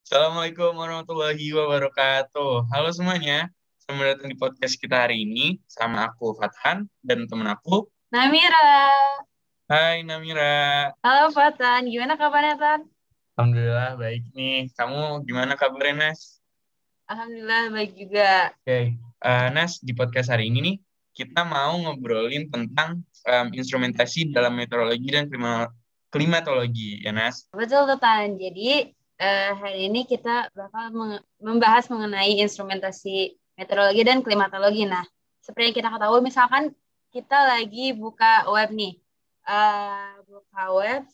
Assalamualaikum warahmatullahi wabarakatuh. Halo semuanya, selamat datang di podcast kita hari ini sama aku Fathan dan temen aku. Namira, Hai Namira. halo Fatan, gimana kabarnya Tan? Alhamdulillah baik nih. Kamu gimana kabarnya Nas? Alhamdulillah baik juga. Oke, Nas di podcast hari ini nih kita mau ngobrolin tentang instrumentasi dalam meteorologi dan klimatologi ya Nas. Betul tuh Tan, jadi hari ini kita bakal membahas mengenai instrumentasi meteorologi dan klimatologi. Nah, seperti yang kita ketahui, misalkan kita lagi buka web nih, buka web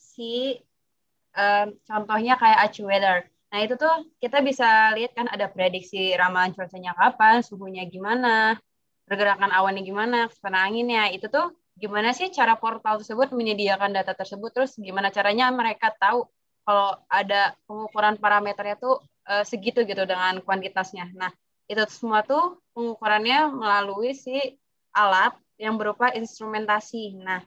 contohnya kayak AccuWeather. Nah, itu tuh kita bisa lihat kan ada prediksi ramalan cuacanya kapan, suhunya gimana, pergerakan awannya gimana, kecepatan anginnya. Itu tuh gimana sih cara portal tersebut menyediakan data tersebut, terus gimana caranya mereka tahu kalau ada pengukuran parameternya tuh segitu gitu dengan kuantitasnya. Nah, itu semua tuh pengukurannya melalui si alat yang berupa instrumentasi. Nah,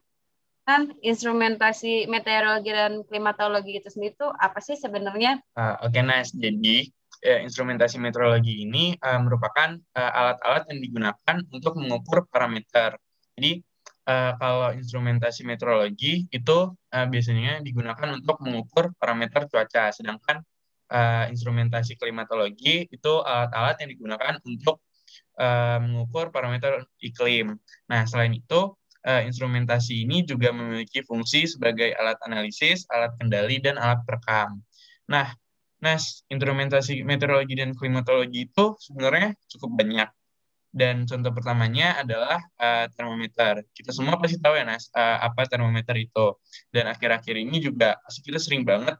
kan instrumentasi meteorologi dan klimatologi itu sendiri tuh apa sih sebenarnya? Oke Nas, jadi instrumentasi meteorologi ini merupakan alat-alat yang digunakan untuk mengukur parameter. Jadi kalau instrumentasi meteorologi itu biasanya digunakan untuk mengukur parameter cuaca, sedangkan instrumentasi klimatologi itu alat-alat yang digunakan untuk mengukur parameter iklim. Nah, selain itu, instrumentasi ini juga memiliki fungsi sebagai alat analisis, alat kendali, dan alat perekam. Nah, Nas, instrumentasi meteorologi dan klimatologi itu sebenarnya cukup banyak. Dan contoh pertamanya adalah termometer. Kita semua pasti tahu ya, Nas, apa termometer itu. Dan akhir-akhir ini juga pasti kita sering banget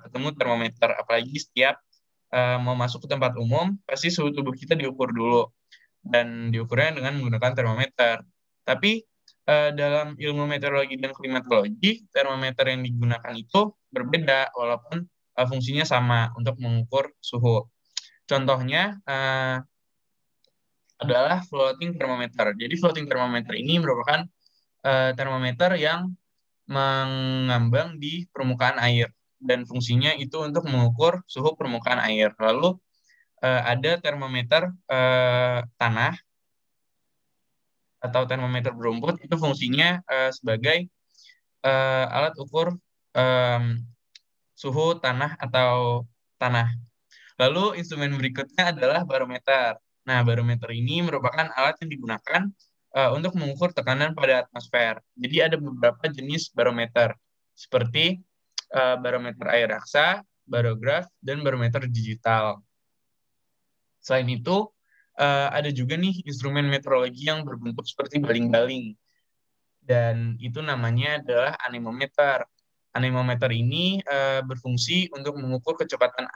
ketemu termometer, apalagi setiap mau masuk ke tempat umum, pasti suhu tubuh kita diukur dulu dan diukurnya dengan menggunakan termometer. Tapi dalam ilmu meteorologi dan klimatologi, termometer yang digunakan itu berbeda walaupun fungsinya sama untuk mengukur suhu. Contohnya adalah floating thermometer. Jadi floating thermometer ini merupakan termometer yang mengambang di permukaan air dan fungsinya itu untuk mengukur suhu permukaan air. Lalu ada termometer tanah atau termometer berumput itu fungsinya sebagai alat ukur em, suhu tanah atau tanah. Lalu instrumen berikutnya adalah barometer. Nah, barometer ini merupakan alat yang digunakan untuk mengukur tekanan pada atmosfer. Jadi ada beberapa jenis barometer seperti barometer air raksa, barograf, dan barometer digital. Selain itu, ada juga nih instrumen meteorologi yang berbentuk seperti baling-baling dan itu namanya adalah anemometer. Anemometer ini berfungsi untuk mengukur kecepatan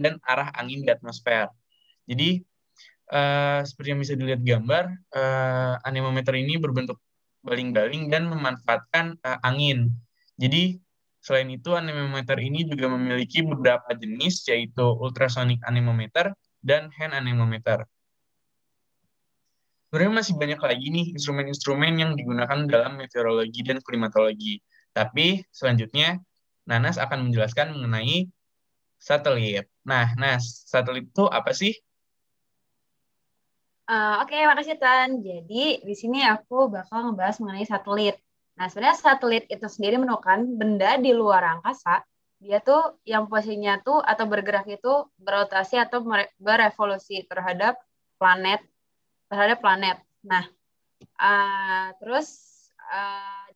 dan arah angin di atmosfer. Jadi seperti yang bisa dilihat gambar, anemometer ini berbentuk baling-baling dan memanfaatkan angin. Jadi selain itu anemometer ini juga memiliki beberapa jenis yaitu ultrasonic anemometer dan hand anemometer. Sebenarnya masih banyak lagi nih instrumen-instrumen yang digunakan dalam meteorologi dan klimatologi. Tapi selanjutnya, Nanas akan menjelaskan mengenai satelit. Nah, Nas, satelit itu apa sih? Oke, makasih Tan. Jadi di sini aku bakal ngebahas mengenai satelit. Nah, sebenarnya satelit itu sendiri merupakan benda di luar angkasa. Dia tuh yang posisinya tuh atau bergerak itu berotasi atau berevolusi planet terhadap planet. Nah, terus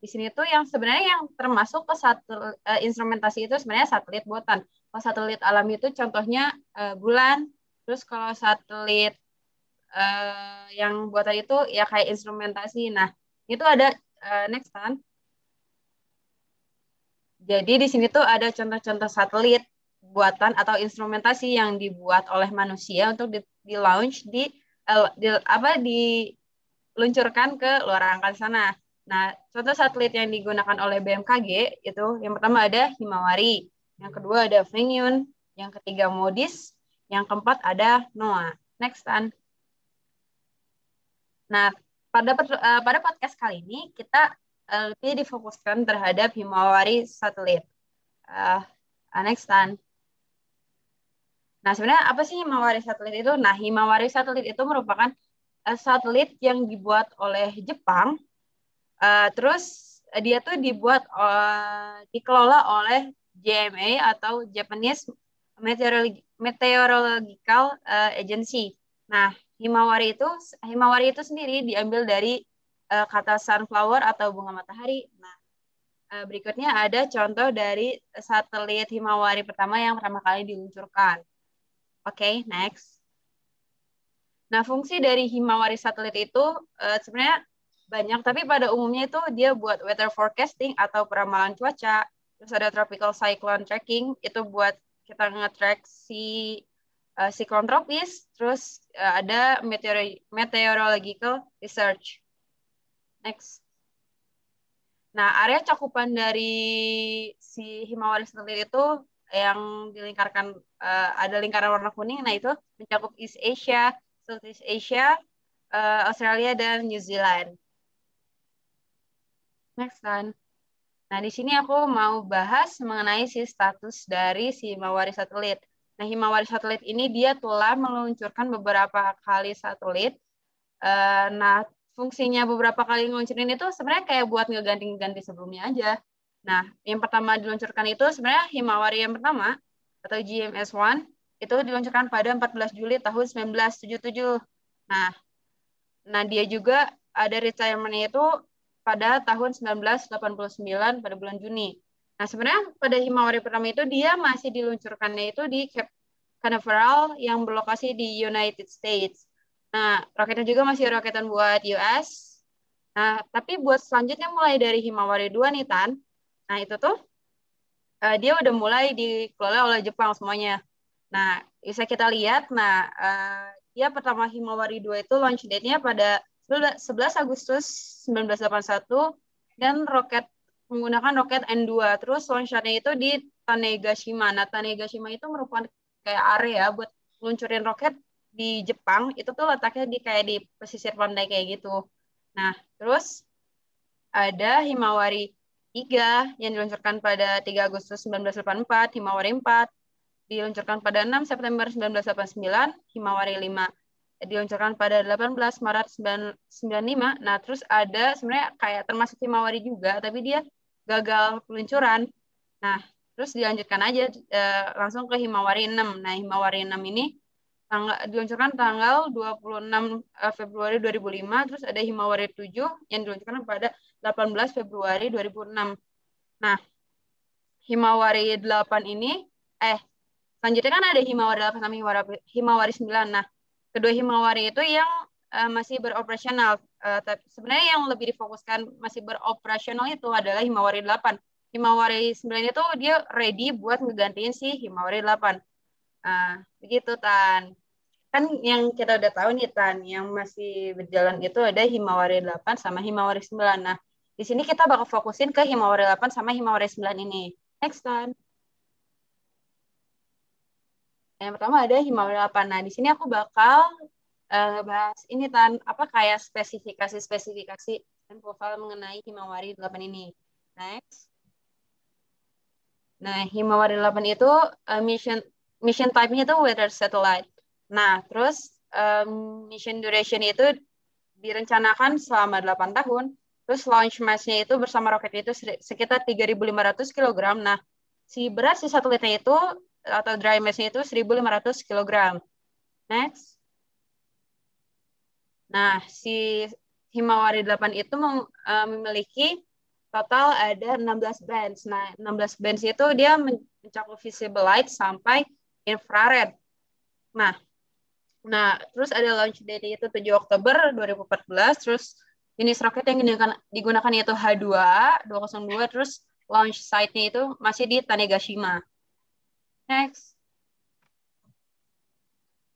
di sini tuh yang sebenarnya yang termasuk ke instrumentasi itu sebenarnya satelit buatan. Kalau satelit alam itu contohnya bulan. Terus kalau satelit yang buatan itu ya kayak instrumentasi. Nah, itu ada next kan. Jadi di sini tuh ada contoh-contoh satelit buatan atau instrumentasi yang dibuat oleh manusia untuk di launch diluncurkan ke luar angkasa sana. Nah, contoh satelit yang digunakan oleh BMKG itu yang pertama ada Himawari, yang kedua ada Vengyun, yang ketiga MODIS, yang keempat ada NOAA. Next kan. Nah, pada podcast kali ini kita lebih difokuskan terhadap Himawari satelit. Uh, Next, Tan. Nah, sebenarnya apa sih Himawari satelit itu? Nah, Himawari satelit itu merupakan satelit yang dibuat oleh Jepang. Terus dia tuh dikelola oleh JMA atau Japanese Meteorological Agency. Nah, Himawari itu sendiri diambil dari kata sunflower atau bunga matahari. Nah, berikutnya ada contoh dari satelit Himawari pertama yang pertama kali diluncurkan. Oke, next. Nah, fungsi dari Himawari satelit itu sebenarnya banyak, tapi pada umumnya itu dia buat weather forecasting atau peramalan cuaca. Terus ada tropical cyclone tracking, itu buat kita nge-track si siklon tropis. Terus ada meteorological research. Next. Nah, area cakupan dari si Himawari satelit itu yang dilingkarkan ada lingkaran warna kuning, nah itu mencakup East Asia, Southeast Asia, Australia dan New Zealand. Next kan. Nah, di sini aku mau bahas mengenai si status dari si Himawari satelit. Nah, Himawari satelit ini dia telah meluncurkan beberapa kali satelit. Nah, fungsinya beberapa kali ngeluncurin itu sebenarnya kayak buat ngeganti-ganti sebelumnya aja. Nah, yang pertama diluncurkan itu sebenarnya Himawari yang pertama atau GMS-1 itu diluncurkan pada 14 Juli tahun 1977. Nah, dia juga ada retirement-nya itu pada tahun 1989 pada bulan Juni. Nah, sebenarnya pada Himawari pertama itu dia masih diluncurkannya itu di Cape Canaveral yang berlokasi di United States. Nah, roketnya juga masih roketan buat US. Nah, tapi buat selanjutnya mulai dari Himawari 2 nih, Tan. Nah, itu tuh dia udah mulai dikelola oleh Jepang semuanya. Nah, bisa kita lihat, dia pertama Himawari 2 itu launch date-nya pada 11 Agustus 1981 dan menggunakan roket N2. Terus launch-nya itu di Tanegashima. Nah, Tanegashima itu merupakan kayak area buat meluncurin roket di Jepang. Itu tuh letaknya kayak di pesisir pantai kayak gitu. Nah, terus ada Himawari 3 yang diluncurkan pada 3 Agustus 1984, Himawari 4 diluncurkan pada 6 September 1989, Himawari 5 diluncurkan pada 18 Maret 1995. Nah, terus ada sebenarnya kayak termasuk Himawari juga, tapi dia gagal peluncuran. Nah, terus dilanjutkan aja langsung ke Himawari 6. Nah, Himawari 6 ini diluncurkan tanggal 26 Februari 2005, terus ada Himawari 7 yang diluncurkan pada 18 Februari 2006. Nah, Himawari 8 ini, selanjutnya kan ada Himawari 8 sama Himawari 9. Nah, kedua Himawari itu yang masih beroperasional. Tapi sebenarnya yang lebih difokuskan masih beroperasional itu adalah Himawari 8. Himawari 9 itu dia ready buat ngegantiin si Himawari 8. Begitu, Tan. Kan yang kita udah tahu nih, Tan, yang masih berjalan itu ada Himawari 8 sama Himawari 9. Nah, di sini kita bakal fokusin ke Himawari 8 sama Himawari 9 ini. Next, Tan. Yang pertama ada Himawari 8. Nah, di sini aku bakal bahas ini, Tan, apa kayak spesifikasi dan profil mengenai Himawari 8 ini. Next. Nah, Himawari 8 itu mission type-nya itu weather satellite. Nah, terus mission duration itu direncanakan selama 8 tahun. Terus launch mass-nya itu bersama roket itu sekitar 3.500 kg. Nah, si berat si satelitnya itu atau dry mass-nya itu 1.500 kg. Next. Nah, si Himawari 8 itu memiliki total ada 16 bands. Nah, 16 bands itu dia mencakup visible light sampai infrared. Nah, terus ada launch date itu 7 Oktober 2014, terus jenis roket yang digunakan yaitu H2 202, terus launch site-nya itu masih di Tanegashima. Next.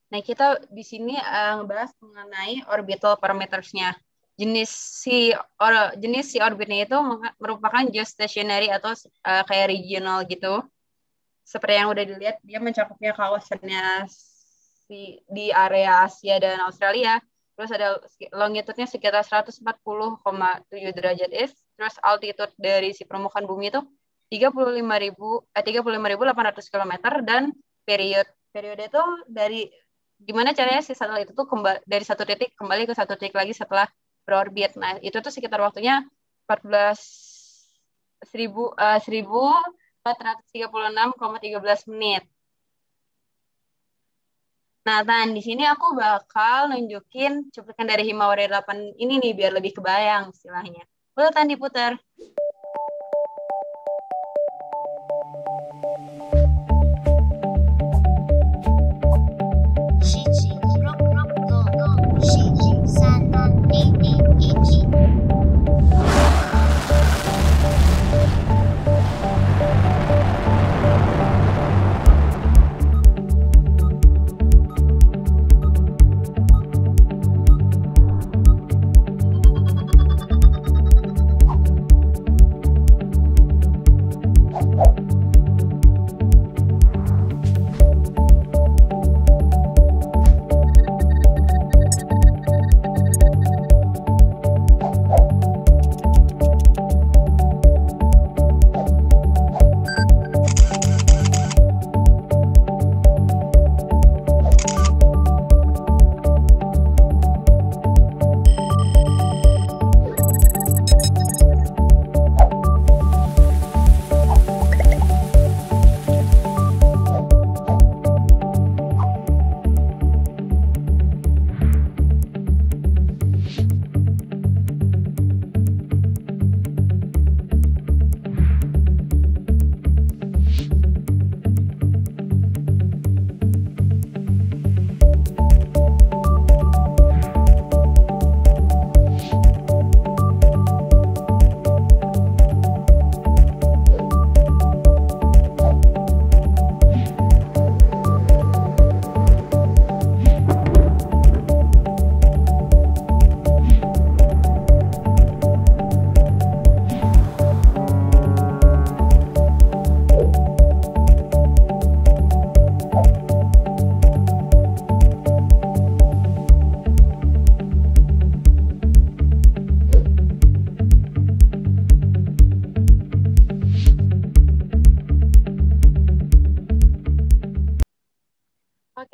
Nah, kita di sini ngebahas mengenai orbital parameters-nya. Jenis si orbitnya itu merupakan geostationary atau kayak regional gitu. Seperti yang udah dilihat, dia mencakupnya kawasannya di area Asia dan Australia. Terus ada longitude-nya sekitar 140,7 derajat east. Terus altitude dari si permukaan bumi itu 35.800 km dan period Periode itu gimana caranya si satelit itu dari satu titik kembali ke satu titik lagi setelah berorbit. Nah, itu tuh sekitar waktunya 14.436,13 menit. Nah, Tan, di sini aku bakal nunjukin cuplikan dari Himawari 8 ini nih, biar lebih kebayang istilahnya. Boleh, Tan, diputar.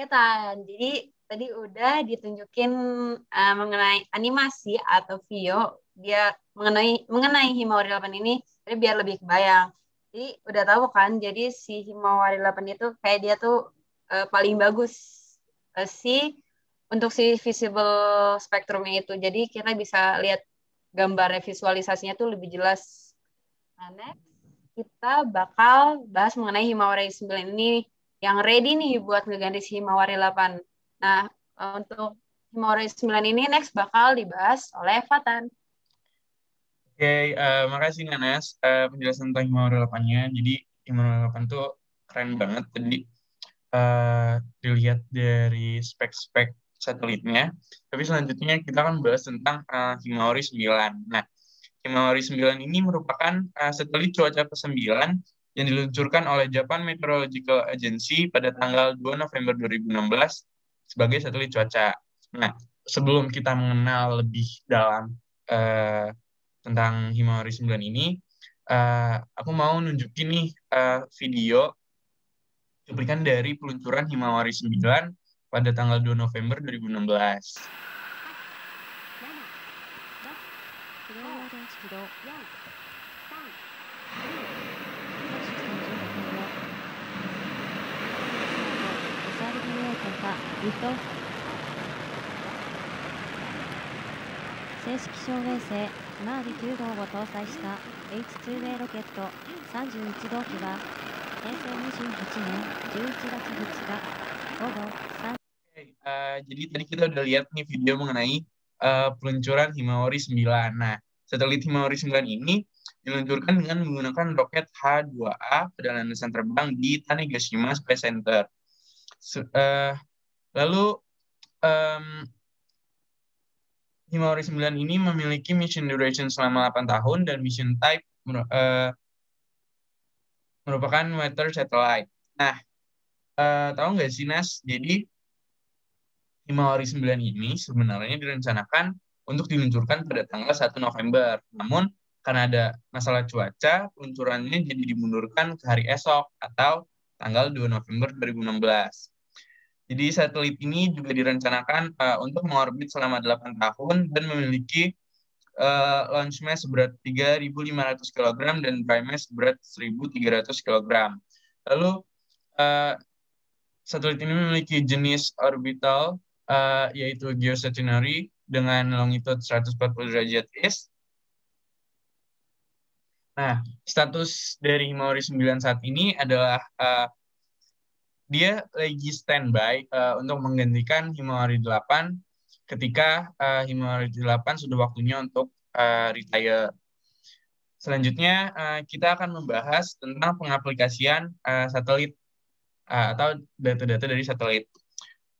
'Tan. Jadi tadi udah ditunjukin mengenai animasi atau video dia mengenai Himawari 8 ini, jadi biar lebih kebayang. Jadi udah tahu kan, jadi si Himawari 8 itu kayak dia tuh paling bagus untuk si visible spektrumnya itu. Jadi kita bisa lihat gambarnya, visualisasinya tuh lebih jelas. Nah, next kita bakal bahas mengenai Himawari 9 ini yang ready nih buat ngeganti si Himawari 8. Nah, untuk Himawari 9 ini next bakal dibahas oleh Fatan. Oke, makasih Nanas penjelasan tentang Himawari 8-nya. Jadi Himawari 8 tuh keren banget. Tadi dilihat dari spek-spek satelitnya. Tapi selanjutnya kita akan bahas tentang Himawari 9. Nah, Himawari 9 ini merupakan satelit cuaca ke-9 yang diluncurkan oleh Japan Meteorological Agency pada tanggal 2 November 2016 sebagai satelit cuaca. Nah, sebelum kita mengenal lebih dalam tentang Himawari 9 ini, aku mau nunjukin nih video cuplikan dari peluncuran Himawari 9 pada tanggal 2 November 2016. Itu 正式小衛星マーリ9号を搭載した H2A ロケット31号機は平成28年11月2日午後3 jadi tadi kita udah lihat nih video mengenai peluncuran Himawari 9. Nah, satelit Himawari 9 ini diluncurkan dengan menggunakan roket H2A pada landasan terbang di Tanegashima Space Center. Lalu Himawari 9 ini memiliki mission duration selama 8 tahun dan mission type merupakan weather satellite. Nah, tahu nggak sih Nas? Jadi Himawari 9 ini sebenarnya direncanakan untuk diluncurkan pada tanggal 1 November. Namun karena ada masalah cuaca, peluncurannya jadi dimundurkan ke hari esok atau tanggal 2 November 2016. Jadi satelit ini juga direncanakan untuk mengorbit selama 8 tahun dan memiliki launch mass seberat 3.500 kg dan prime mass seberat 1.300 kg. Lalu satelit ini memiliki jenis orbital yaitu geostationary dengan longitude 140 derajat east. Nah, status dari Himawari 9 saat ini adalah dia lagi standby untuk menggantikan Himawari 8 ketika Himawari 8 sudah waktunya untuk retire. Selanjutnya, kita akan membahas tentang pengaplikasian satelit atau data-data dari satelit.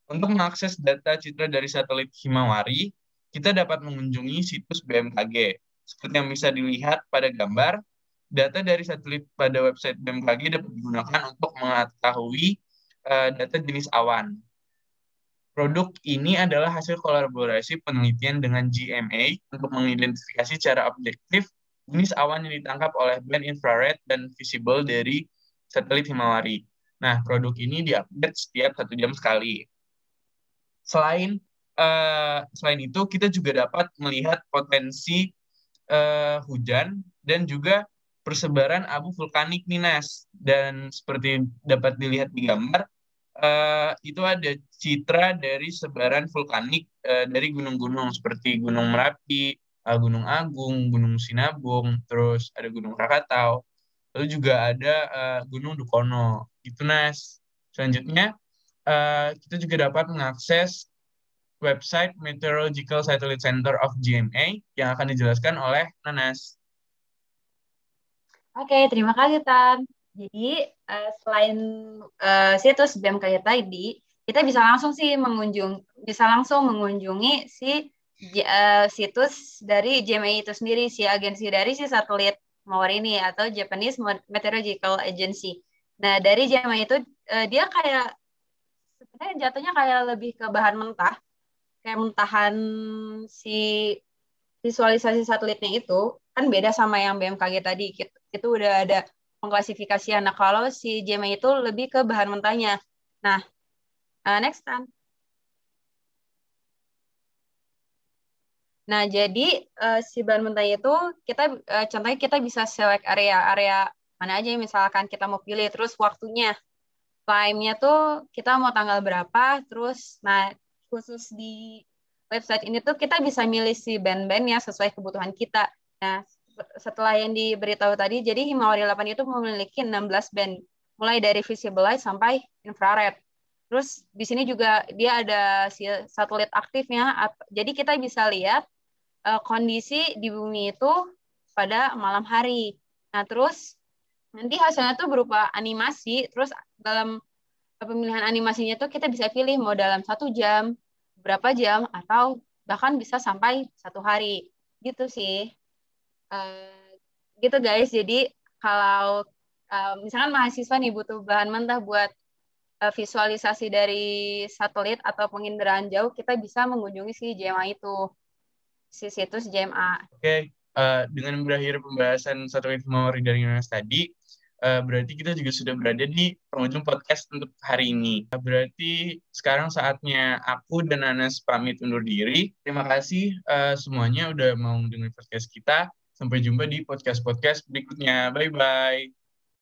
Untuk mengakses data citra dari satelit Himawari, kita dapat mengunjungi situs BMKG. Seperti yang bisa dilihat pada gambar, data dari satelit pada website BMKG dapat digunakan untuk mengetahui data jenis awan. Produk ini adalah hasil kolaborasi penelitian dengan GMA untuk mengidentifikasi secara objektif jenis awan yang ditangkap oleh band infrared dan visible dari satelit Himawari. Nah, produk ini diupdate setiap 1 jam sekali. Selain itu, kita juga dapat melihat potensi hujan dan juga persebaran abu vulkanik nih, Nas. Dan seperti dapat dilihat di gambar, itu ada citra dari sebaran vulkanik dari gunung-gunung seperti Gunung Merapi, Gunung Agung, Gunung Sinabung, terus ada Gunung Krakatau, lalu juga ada Gunung Dukono. Gitu, Nas. Selanjutnya, kita juga dapat mengakses website Meteorological Satellite Center of GMA yang akan dijelaskan oleh Nanas. Oke, terima kasih, Tan. Jadi, selain situs BMKG tadi, kita bisa langsung mengunjungi si situs dari GMA itu sendiri, si agensi dari si satelit Himawari ini atau Japanese Meteorological Agency. Nah, dari GMA itu dia kayak sebenarnya jatuhnya kayak lebih ke bahan mentah, kayak mentahan si visualisasi satelitnya itu kan beda sama yang BMKG tadi. Itu udah ada pengklasifikasian. Nah, kalau si GMA itu lebih ke bahan mentahnya. Nah, next time. Nah, jadi si bahan mentahnya itu kita contohnya kita bisa select area mana aja misalkan kita mau pilih, terus waktunya. Time-nya tuh kita mau tanggal berapa, terus nah khusus di website ini tuh kita bisa milih si band-band yang sesuai kebutuhan kita. Nah, setelah yang diberitahu tadi, jadi Himawari 8 itu memiliki 16 band, mulai dari visible light sampai infrared. Terus di sini juga dia ada si satelit aktifnya, jadi kita bisa lihat kondisi di bumi itu pada malam hari. Nah, terus nanti hasilnya tuh berupa animasi, terus dalam pemilihan animasinya tuh kita bisa pilih mau dalam 1 jam, berapa jam, atau bahkan bisa sampai 1 hari. Gitu sih. Gitu guys, jadi kalau misalkan mahasiswa nih butuh bahan mentah buat visualisasi dari satelit atau penginderaan jauh, kita bisa mengunjungi si GMA itu, si situs GMA. Oke, dengan berakhir pembahasan satelit Himawari dari Nanas tadi, berarti kita juga sudah berada di penghujung podcast untuk hari ini. Berarti sekarang saatnya aku dan Nanas pamit undur diri. Terima kasih semuanya udah mau dengar podcast kita. Sampai jumpa di podcast-podcast berikutnya. Bye-bye.